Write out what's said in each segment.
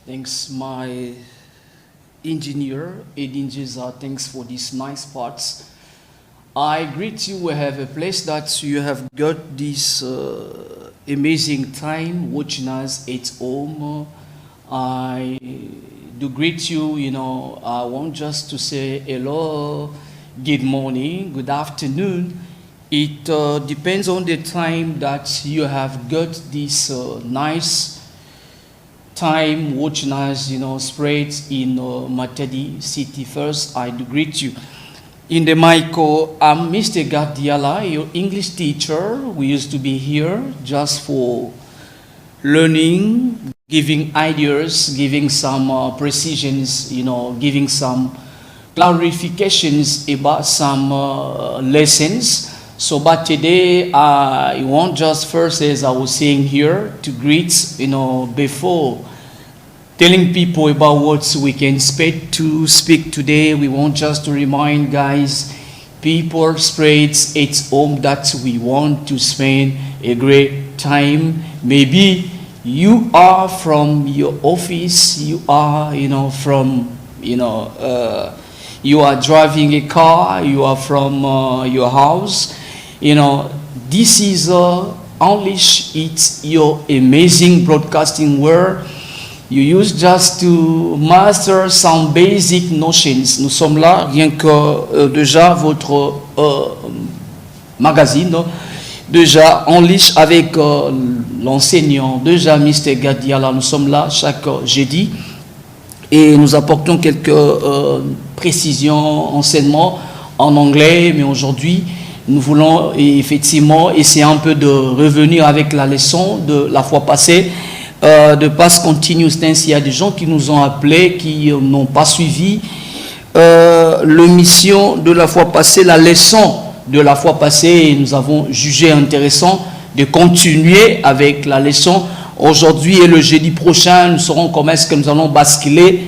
Thanks, my engineer, Edin Jeza. Thanks for these nice parts. I greet you. We have a place that you have got this amazing time watching us at home. I do greet you. I want just to say hello, good morning, good afternoon. It depends on the time that you have got this nice time watching us, spread in Matadi City. First, I do greet you. In the mic, I'm Mr. Gadiala, your English teacher. We used to be here just for learning, giving ideas, giving some precisions, giving some clarifications about some lessons. So, but today I want just first, as I was saying here, to greet, before telling people about what we can expect to speak today. We want just to remind guys, people spread at home that we want to spend a great time. Maybe you are from your office, you are, you are driving a car, you are from your house. This is Unleash. It's your amazing broadcasting where you use just to master some basic notions. Nous sommes là, rien que déjà votre magazine, déjà Unleash avec l'enseignant, déjà Mr. Gadiala. Nous sommes là chaque jeudi et nous apportons quelques précisions, enseignements en anglais, mais aujourd'hui, nous voulons effectivement essayer un peu de revenir avec la leçon de la fois passée, de past continuous tense. Il y a des gens qui nous ont appelés, qui n'ont pas suivi l'émission de la fois passée, la leçon de la fois passée, et nous avons jugé intéressant de continuer avec la leçon. Aujourd'hui et le jeudi prochain, nous saurons comment est-ce que nous allons basculer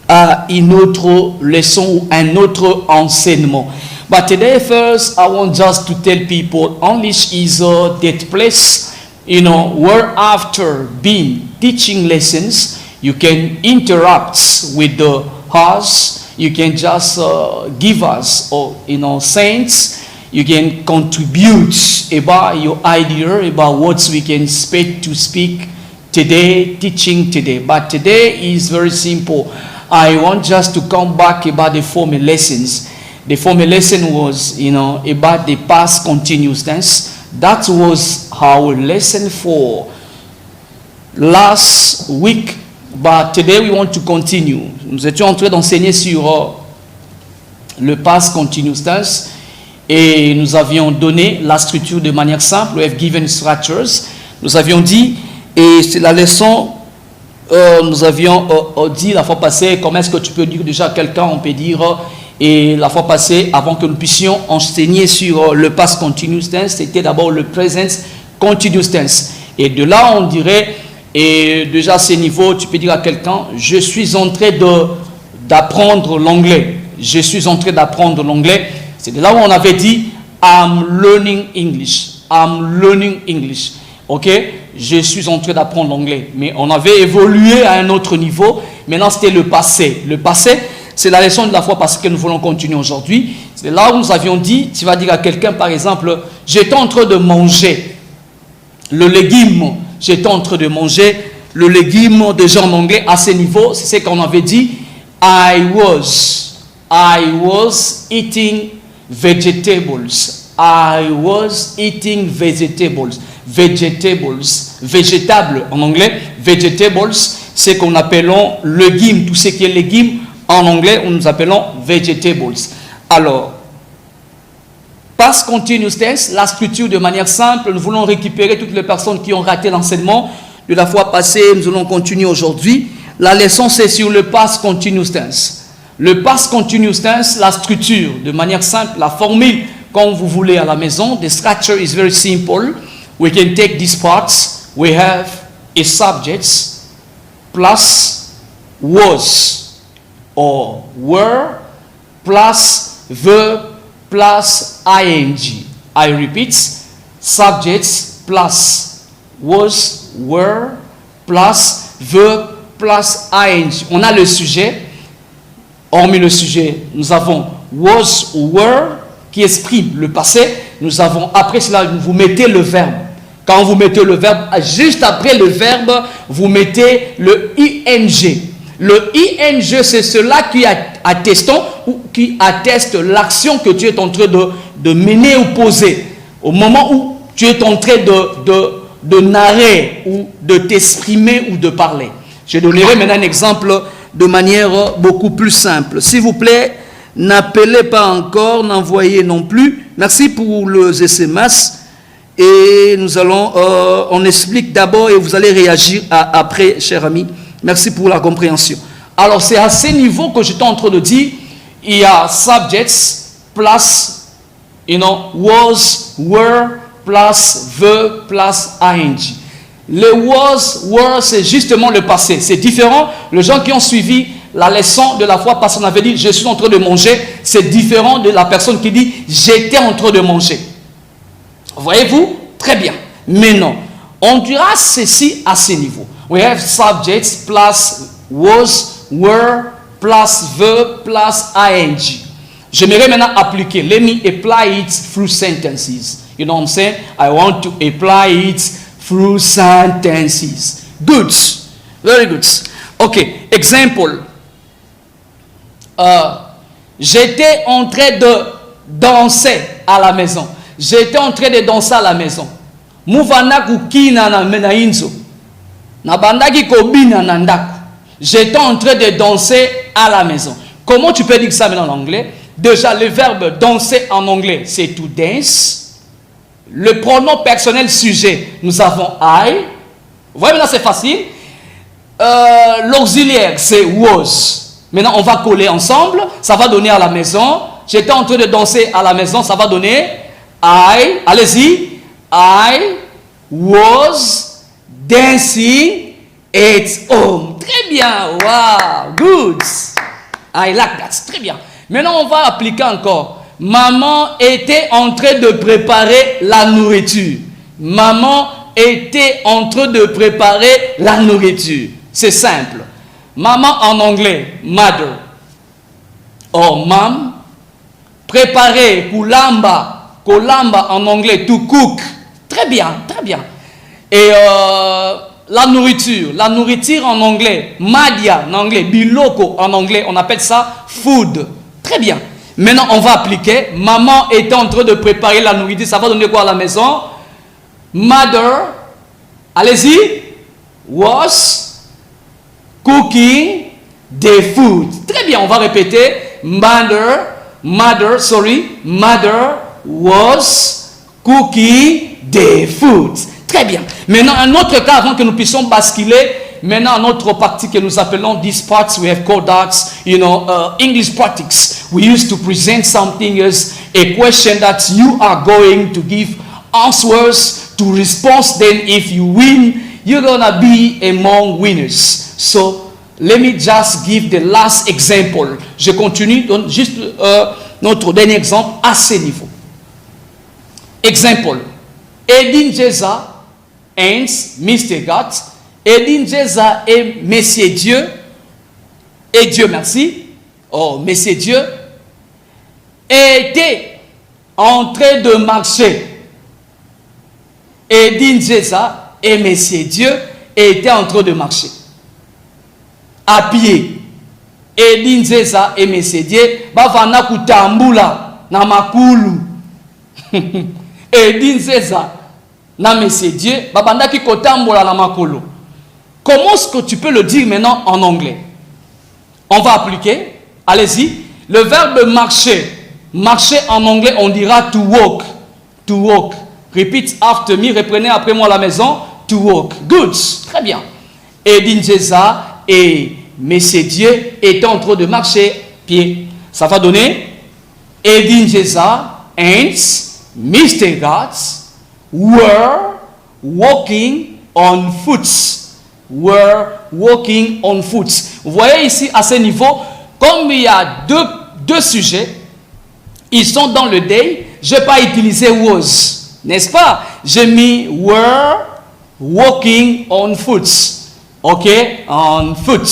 à une autre leçon ou un autre enseignement. But today, first, I want just to tell people, Unleash is that place, where after being teaching lessons, you can interact with us, you can just give us, saints, you can contribute about your idea, about what we can expect to speak today, teaching today. But today is very simple. I want just to come back about the former lessons. The former lesson was, about the past continuous tense. That was our lesson for last week. But today we want to continue. Nous étions en train d'enseigner sur le past continuous tense. Et nous avions donné la structure de manière simple. We have given structures. Nous avions dit, et c'est la leçon, nous avions dit la fois passée, comment est-ce que tu peux dire déjà à quelqu'un, on peut dire... Et la fois passée, avant que nous puissions enseigner sur le past continuous tense, c'était d'abord le present continuous tense. Et de là, on dirait, et déjà à ce niveau, tu peux dire à quelqu'un, je suis en train d'apprendre l'anglais. Je suis en train d'apprendre l'anglais. C'est de là où on avait dit, I'm learning English. I'm learning English. Ok? Je suis en train d'apprendre l'anglais. Mais on avait évolué à un autre niveau. Maintenant, c'était le passé. Le passé, c'est la leçon de la fois parce que nous voulons continuer aujourd'hui. C'est là où nous avions dit, tu vas dire à quelqu'un par exemple, j'étais en train de manger le légume, j'étais en train de manger le légume déjà en anglais à ce niveau, c'est ce qu'on avait dit, I was eating vegetables. I was eating vegetables. Végétable en anglais, vegetables, c'est qu'on appelons légumes, tout ce qui est légumes. En anglais, nous appelons vegetables. Alors, past continuous tense, la structure de manière simple, nous voulons récupérer toutes les personnes qui ont raté l'enseignement de la fois passée, nous allons continuer aujourd'hui. La leçon, c'est sur le past continuous tense. Le past continuous tense, la structure de manière simple, la formule, comme vous voulez à la maison, the structure is very simple. We can take these parts. We have a subject plus was. Or were plus verb plus ing. I repeat, subjects plus was, were plus verb plus ing. On a le sujet. Hormis le sujet, nous avons was ou were qui exprime le passé. Nous avons, après cela, vous mettez le verbe. Quand vous mettez le verbe, juste après le verbe, vous mettez le ing. Le ing, c'est cela qui atteste ou qui atteste l'action que tu es en train de mener ou poser. Au moment où tu es en train de narrer ou de t'exprimer ou de parler. Je donnerai maintenant un exemple de manière beaucoup plus simple. S'il vous plaît, n'appelez pas encore, n'envoyez non plus. Merci pour les SMS. Et nous allons, on explique d'abord et vous allez réagir après, cher ami. Merci pour la compréhension. Alors, c'est à ce niveau que j'étais en train de dire, il y a subjects plus, was, were, plus, verb, plus, ing. Le was, were, c'est justement le passé. C'est différent. Les gens qui ont suivi la leçon de la fois passée, on avait dit, je suis en train de manger. C'est différent de la personne qui dit, j'étais en train de manger. Voyez-vous? Très bien. Maintenant, on dira ceci à ce niveau. We have subjects plus was, were, plus verb, plus ing. J'aimerais maintenant appliquer. Let me apply it through sentences. You know what I'm saying? I want to apply it through sentences. Good. Very good. Okay. Example. J'étais en train de danser à la maison. J'étais en train de danser à la maison. Muvana kukina na menainzo. Na bandaki kobina na ndaku. J'étais en train de danser à la maison. Comment tu peux dire ça maintenant en anglais? Déjà, le verbe danser en anglais, c'est to dance. Le pronom personnel sujet, nous avons I. Vous voyez maintenant, c'est facile. L'auxiliaire, c'est was. Maintenant, on va coller ensemble. Ça va donner à la maison. J'étais en train de danser à la maison. Ça va donner I. Allez-y. I was dancing at home. Très bien. Wow. Good. I like that. Très bien. Maintenant, on va appliquer encore. Maman était en train de préparer la nourriture. Maman était en train de préparer la nourriture. C'est simple. Maman en anglais, mother. Or, mom. Préparer, kulamba. Kulamba en anglais, to cook. Très bien, très bien. Et la nourriture en anglais, madia en anglais, biloko en anglais, on appelle ça food. Très bien. Maintenant, on va appliquer. Maman était en train de préparer la nourriture. Ça va donner quoi à la maison? Mother, allez-y, was cooking the food. Très bien, on va répéter. Mother was cooking the food. Très bien. Maintenant, un autre cas avant que nous puissions basculer. Maintenant, un autre partie que nous appelons these parts, we have called that, English practice. We used to present something as a question that you are going to give answers to response. Then, if you win, you're gonna be among winners. So, let me just give the last example. Je continue, donc juste notre dernier exemple à ce niveau. Example. Edin Jeza and Mr. God. Edin Jeza et Messieurs Dieu. Et Dieu merci. Oh, Messieurs Dieu. Étaient en train de marcher. Edin Jeza et Messieurs Dieu étaient en train de marcher. À pied. Edin Jeza et Messieurs Dieu. Bavana kutambula na makulu. Edin Jeza na Messieurs Dieu. Babanda ki kotambola na makulu. Comment est-ce que tu peux le dire maintenant en anglais? On va appliquer. Allez-y. Le verbe marcher. Marcher en anglais, on dira to walk. To walk. Repeat after me. Reprenez après moi à la maison. To walk. Good. Très bien. Edin Jeza et Messieurs Dieu étaient en train de marcher pied. Ça va donner Edin Jeza and Mr. God were walking on foot. Were walking on foot. Vous voyez ici à ce niveau, comme il y a deux sujets, ils sont dans le day, je n'ai pas utilisé was, n'est-ce pas? J'ai mis were walking on foot. Okay, on foot.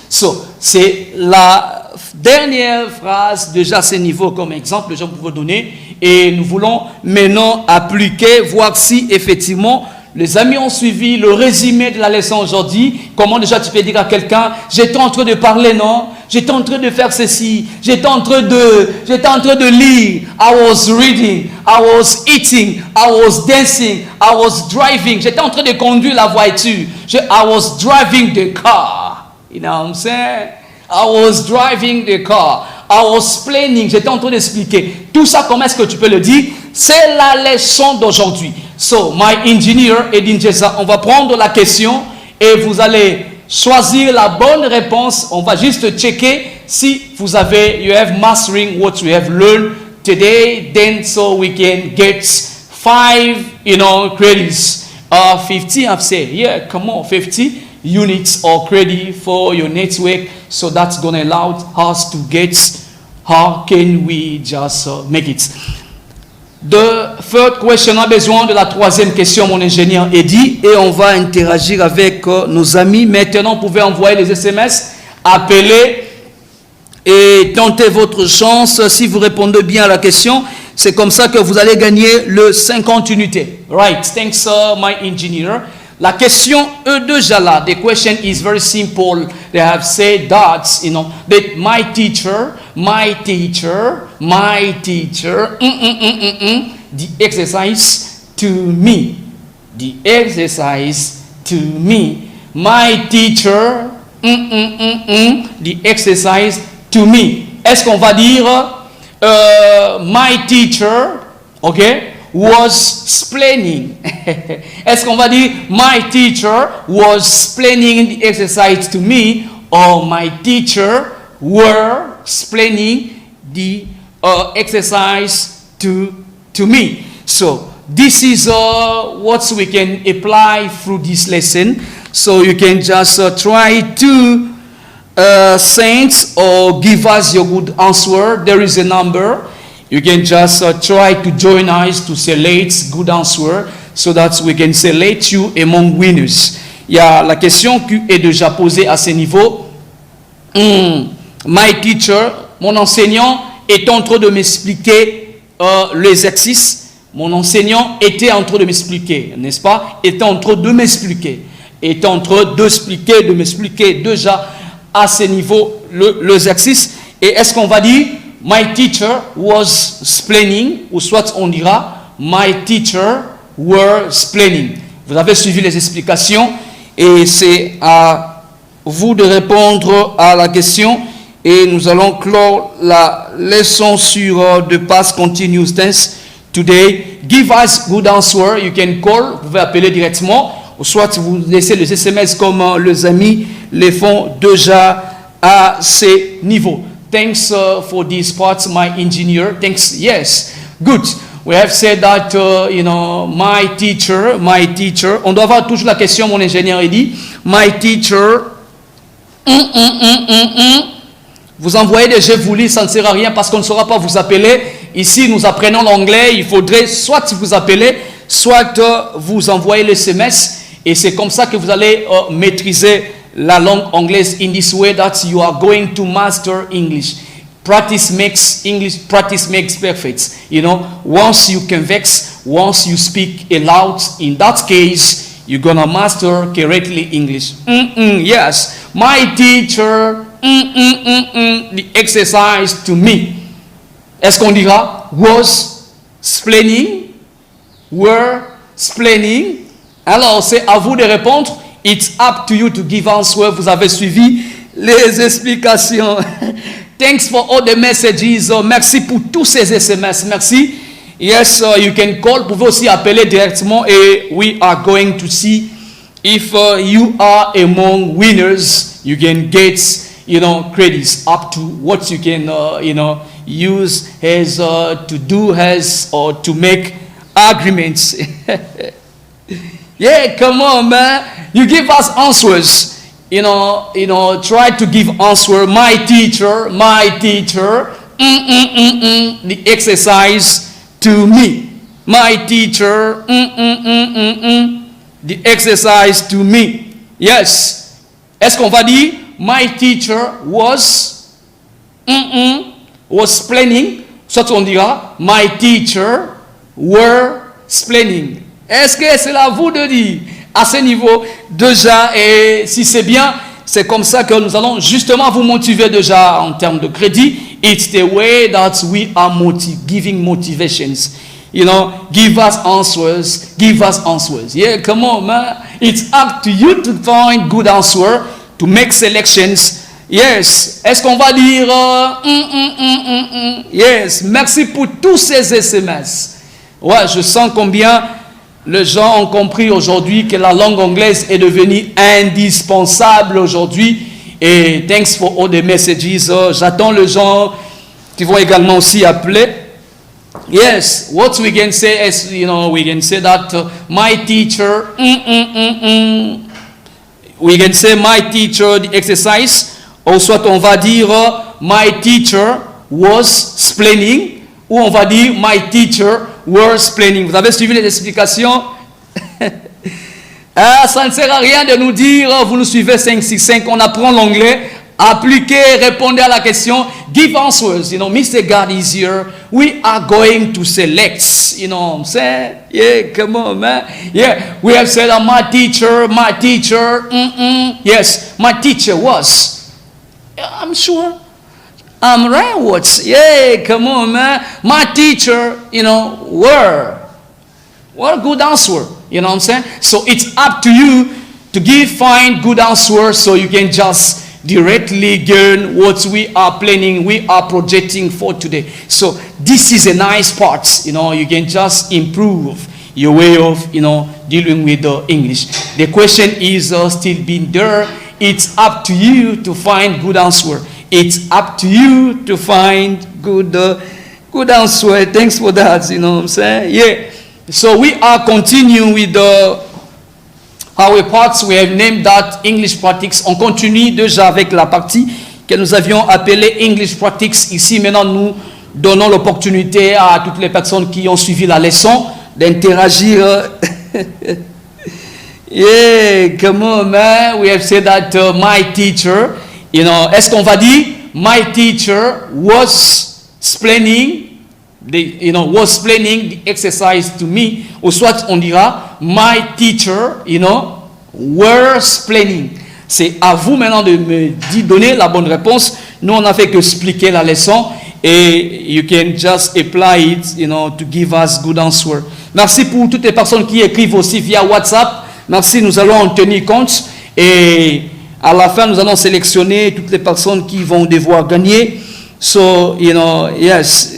So, c'est la dernière phrase, déjà à ce niveau comme exemple, je peux vous donner. Et nous voulons maintenant appliquer, voir si effectivement les amis ont suivi le résumé de la leçon aujourd'hui. Comment déjà tu peux dire à quelqu'un, j'étais en train de parler, non? J'étais en train de faire ceci. J'étais en train de lire. I was reading. I was eating. I was dancing. I was driving. J'étais en train de conduire la voiture. I was driving the car. You know what I'm saying? I was driving the car. I was planning. J'étais en train d'expliquer. Tout ça, comment est-ce que tu peux le dire? C'est la leçon d'aujourd'hui. So, my engineer, Edin Jessa, on va prendre la question et vous allez choisir la bonne réponse. On va juste checker si vous avez, you have mastering what you have learned today. Then, so we can get 5, credits. 50, I've said, yeah, come on, 50 units or credit for your network. So that's going to allow us to get, how can we just make it? The third question, on a besoin de la troisième question, mon ingénieur Eddy, et on va interagir avec nos amis. Maintenant, vous pouvez envoyer les SMS, appeler et tenter votre chance. Si vous répondez bien à la question, c'est comme ça que vous allez gagner le 50 unités. Right, thanks my engineer. La question déjà là, the question is very simple. They have said that, that my teacher, the exercise to me. The exercise to me. My teacher, the exercise to me. Est-ce qu'on va dire, my teacher, okay, was explaining. Est-ce qu'on va dire my teacher was explaining the exercise to me, or my teacher were explaining the exercise to me? So this is what we can apply through this lesson. So you can just try to send or give us your good answer. There is a number. You can just try to join us to select good answer so that we can select you among winners. Il y a la question qui est déjà posée à ce niveau. My teacher, mon enseignant, est en train de m'expliquer l'exercice. Mon enseignant était en train de m'expliquer, n'est-ce pas? Était en train de m'expliquer. Était en train de m'expliquer déjà à ce niveau l'exercice. Et est-ce qu'on va dire my teacher was explaining, ou soit on dira my teacher were explaining. Vous avez suivi les explications et c'est à vous de répondre à la question. Et nous allons clore la leçon sur the past continuous tense today. Give us good answer. You can call. Vous pouvez appeler directement. Ou soit vous laissez les SMS comme les amis les font déjà à ces niveaux. Thanks for this part, my engineer. Thanks. Yes. Good. We have said that, my teacher. On doit avoir toujours la question, mon ingénieur, il dit, my teacher. Vous envoyez des jeux, vous lisez, ça ne sert à rien parce qu'on ne saura pas vous appeler. Ici, nous apprenons l'anglais. Il faudrait soit vous appeler, soit vous envoyez les SMS. Et c'est comme ça que vous allez maîtriser la langue anglaise. In this way that you are going to master English. Practice makes perfect. Once you convex, once you speak aloud, in that case, you're gonna master correctly English. Yes, my teacher, the exercise to me. Est-ce qu'on dira was explaining, were explaining? Alors, c'est à vous de répondre. It's up to you to give answer. Vous avez suivi les explications. Thanks for all the messages. Merci pour tous ces SMS. Merci. Yes, you can call. Vous pouvez aussi appeler directement et we are going to see if you are among winners. You can get, credits up to what you can, use as to do as or to make agreements. Yeah, come on, man. You give us answers. Try to give answer. My teacher. The exercise to me. My teacher. The exercise to me. Yes. Est-ce qu'on va dire my teacher was explaining? Soit on dira my teacher were explaining. Est-ce que c'est à vous de dire à ce niveau déjà, et si c'est bien, c'est comme ça que nous allons justement vous motiver déjà en termes de crédit. It's the way that we are giving motivations. You know, give us answers, give us answers. Yeah, come on, man. It's up to you to find good answer, to make selections. Yes. Est-ce qu'on va dire Yes. Merci pour tous ces SMS. Ouais, je sens combien les gens ont compris aujourd'hui que la langue anglaise est devenue indispensable aujourd'hui. Et thanks for all the messages. J'attends les gens qui vont également aussi appeler. Yes, what we can say is, you know, we can say that my teacher, we can say my teacher, the exercise, ou soit on va dire my teacher was explaining, ou on va dire my teacher was explaining. Vous avez suivi les explications? Ça ne sert à rien de nous dire, vous nous suivez 565, on apprend l'anglais. Appliquez, répondez à la question, give answers. You know, Mr. God is here. We are going to select. You know what I'm saying? Yeah, come on, man. Yeah, we have said that my teacher. Yes, my teacher was. I'm sure. I'm right. What? Yeah, come on, man. My teacher, you know, were. What a good answer. You know what I'm saying? So it's up to you to find good answers so you can just directly gain what we are planning, we are projecting for today. So this is a nice part, you know, you can just improve your way of, you know, dealing with the English. The question is still being there. It's up to you to find good answer. It's up to you to find good answer. Thanks for that, you know what I'm saying? Yeah. So we are continuing with our parts, we have named that English Practice. On continue déjà avec la partie que nous avions appelée English Practice. Ici, maintenant, nous donnons l'opportunité à toutes les personnes qui ont suivi la leçon d'interagir. Yeah, come on, man. We have said that my teacher, you know, est-ce qu'on va dire my teacher was explaining was explaining the exercise to me, ou soit on dira my teacher, you know, were explaining. C'est à vous maintenant de me donner la bonne réponse. Nous on a fait que expliquer la leçon et you can just apply it, you know, to give us good answer. Merci pour toutes les personnes qui écrivent aussi via WhatsApp. Merci, nous allons en tenir compte et à la fin nous allons sélectionner toutes les personnes qui vont devoir gagner. So, you know, yes.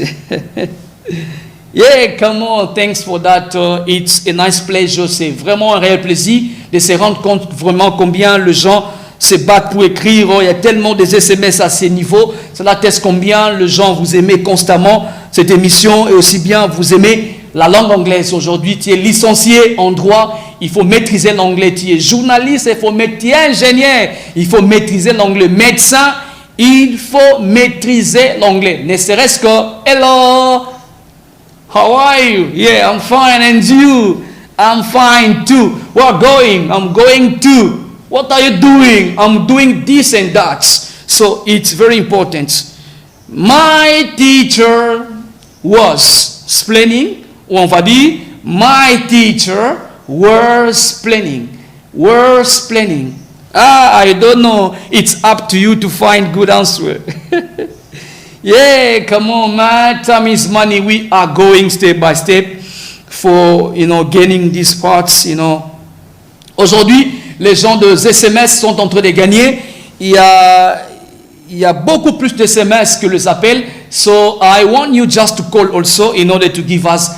Yeah, come on, thanks for that. It's a nice pleasure. C'est vraiment un réel plaisir de se rendre compte vraiment combien les gens se battent pour écrire. Il y a tellement des SMS à ce niveau. Cela teste combien les gens vous aimez constamment cette émission et aussi bien vous aimez la langue anglaise. Aujourd'hui, tu es licencié en droit. Il faut maîtriser l'anglais. Tu es journaliste, tu es ingénieur. Il faut maîtriser l'anglais. Médecin, il faut maîtriser l'anglais. Ne serait-ce que hello, how are you? Yeah, I'm fine, and you? I'm fine too. We're going. I'm going to. What are you doing? I'm doing this and that. So it's very important. My teacher was explaining. Ou on va dire, my teacher was explaining. Was explaining. I don't know. It's up to you to find good answer. Yeah, come on, man. Time is money. We are going step by step for, you know, gaining these parts, you know. Aujourd'hui, les gens de SMS sont en train de gagner. Il y a beaucoup plus de SMS que les appels. So I want you just to call also in order to give us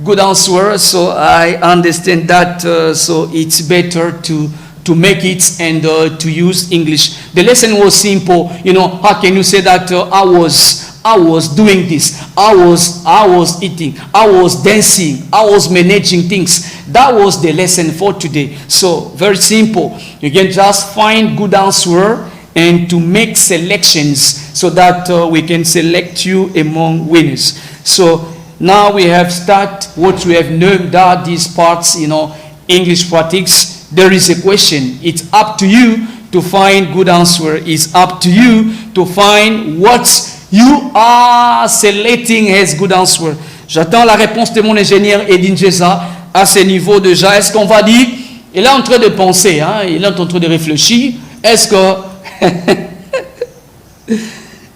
good answer. So I understand that. So it's better to make it and to use English. The lesson was simple. You know, how can you say that I was doing this, I was eating, I was dancing, I was managing things. That was the lesson for today. So very simple. You can just find good answer and to make selections so that we can select you among winners. So now we have started what we have named these parts, you know, English practice. There is a question. It's up to you to find good answer. It's up to you to find what you are selecting as good answer. J'attends la réponse de mon ingénieur Edin Jeza à ce niveau déjà. Est-ce qu'on va dire, il est en train de penser, hein, il est en train de réfléchir. Est-ce que...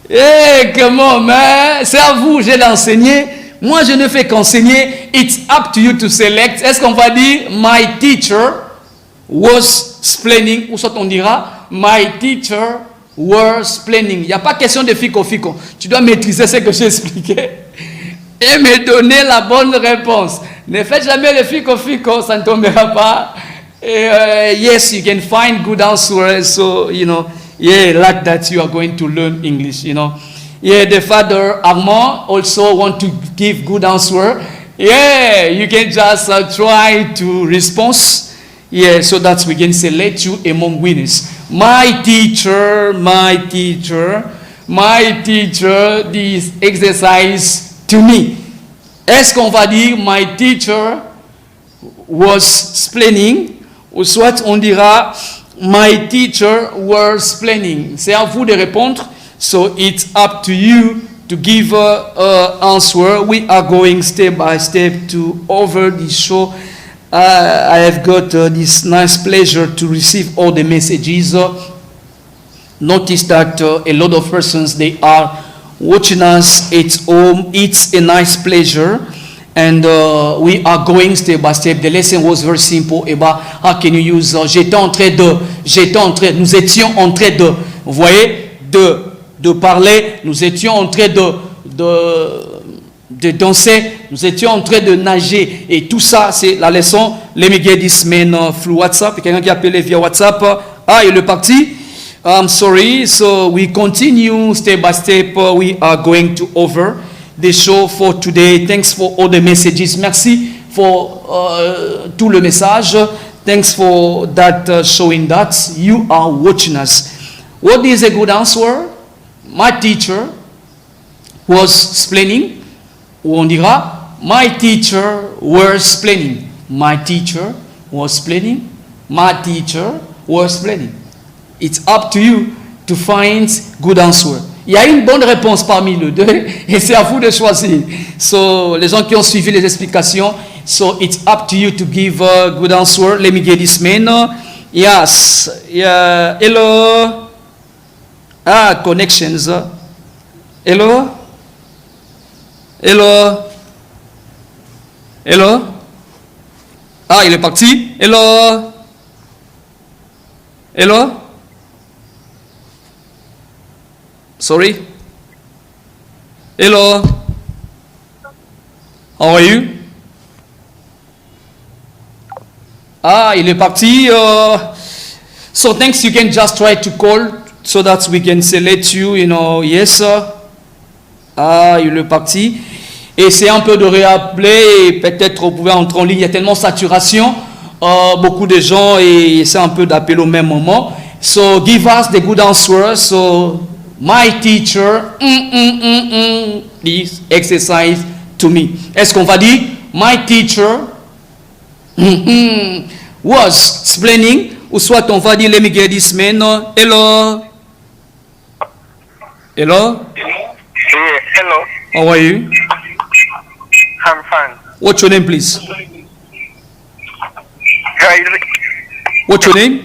Eh, comment, mais c'est à vous, j'ai l'enseigné. Moi, je ne fais qu'enseigner. It's up to you to select. Est-ce qu'on va dire, my teacher was explaining, ou soit on dira, my teacher was explaining. Il n'y a pas question de fico-fico. Tu dois maîtriser ce que j'ai expliqué et me donner la bonne réponse. Ne faites jamais le fico-fico, ça ne tombera pas. Yes, you can find good answers. So, you know, yeah, like that you are going to learn English, you know. Yeah, the father Armand also want to give good answer. Yeah, you can just try to respond. Yeah, so that we can select you among winners. My teacher, this exercise to me. Est-ce qu'on va dire my teacher was explaining, ou soit on dira my teacher was explaining. C'est à vous de répondre. So it's up to you to give an answer. We are going step by step to over the show. I have got this nice pleasure to receive all the messages. Notice that a lot of persons, they are watching us at home. It's a nice pleasure. And we are going step by step. The lesson was very simple about how can you use nous étions en train de, vous voyez, de parler, nous étions en train de danser, nous étions en train de nager. Et tout ça, c'est la leçon. Let me get this man through WhatsApp. Quelqu'un qui a appelé via WhatsApp. Ah, il est parti. I'm sorry. So we continue step by step. We are going to over the show for today. Thanks for all the messages. Merci for tout le message. Thanks for that showing that you are watching us. What is a good answer? My teacher was explaining. Ou on dira, my teacher was explaining. My teacher was explaining. My teacher was explaining. It's up to you to find good answer. Il y a une bonne réponse parmi les deux et c'est à vous de choisir. So, les gens qui ont suivi les explications, so it's up to you to give a good answer. Let me get this man. Yes. Yeah. Hello. Ah, connections. Hello. Hello. Hello. Ah, il est parti. Hello. Hello. Sorry. Hello. How are you? Ah, il est parti. So thanks. You can just try to call so that we can select you. You know, yes. Ah, il est parti. Essayez un peu de réappeler et peut-être vous pouvez entrer en ligne. Il y a tellement de saturation. Beaucoup de gens et essaient un peu d'appeler au même moment. So give us the good answer. So my teacher, this exercise to me. Est-ce qu'on va dire my teacher was explaining, ou soit on va dire let me get this man. Hello. Hello. Yeah, hello. How are you? I'm fine. What's your name, please? Hi. What's your name?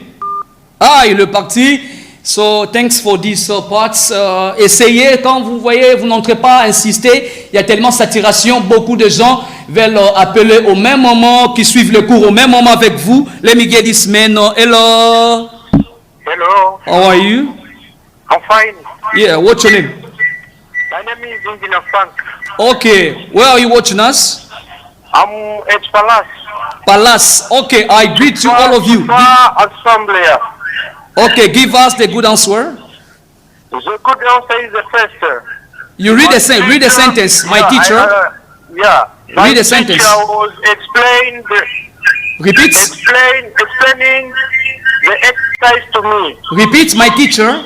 Ah, il est parti. So, thanks for these parts. Essayez, quand vous voyez, vous n'entrez pas, insistez. Il y a tellement de saturation, beaucoup de gens veulent appeler au même moment, qui suivent le cours au même moment avec vous. Let me get this man. Hello. Hello. How are you? I'm fine. Yeah, what's your name? My name is Engineer Frank. Okay, where are you watching us? I'm at Palace. Palace. Okay, I greet you, all of you. Assembly. Okay, give us the good answer. The good answer is the first. You read the sentence. My teacher. Yeah. Read the sentence. My teacher was explaining the exercise to me. Repeat, my teacher.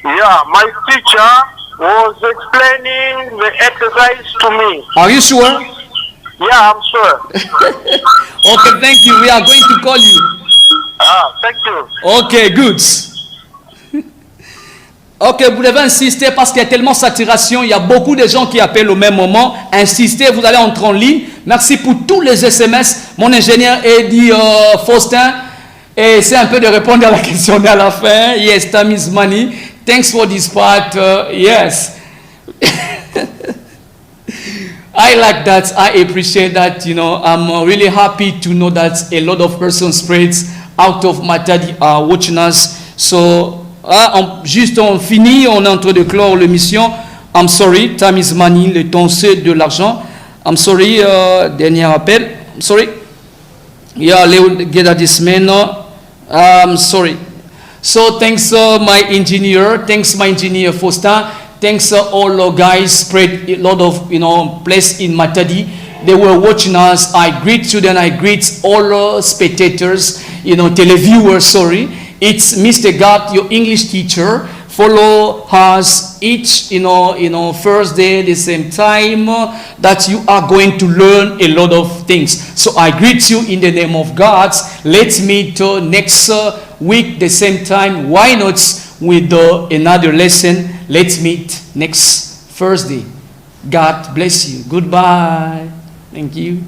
Yeah, my teacher was explaining the exercise to me. Are you sure? Yeah, I'm sure. Okay, thank you. We are going to call you. Thank you. Okay, good. Ok, vous devez insister parce qu'il y a tellement de saturation. Il y a beaucoup de gens qui appellent au même moment. Insistez, vous allez entrer en ligne. Merci pour tous les SMS. Mon ingénieur Eddie Faustin essaie un peu de répondre à la question à la fin. Yes, time is money. Thanks for this part. Yes. I like that. I appreciate that. You know, I'm really happy to know that a lot of persons spread out of Matadi are watching us. So, juste on finit, on est en train de clore l'émission. I'm sorry, time is money, le temps c'est de l'argent. I'm sorry, dernier appel. I'm sorry. Yeah, get at this man. I'm sorry. So thanks my engineer, Faustin. Thanks all guys, spread a lot of place in Matadi. They were watching us. I greet you, then I greet all spectators, televiewers. Sorry, it's Mr. God, your English teacher. Follow us each, Thursday the same time that you are going to learn a lot of things. So I greet you in the name of God. Let's meet next week the same time. Why not with another lesson? Let's meet next Thursday. God bless you. Goodbye. Thank you.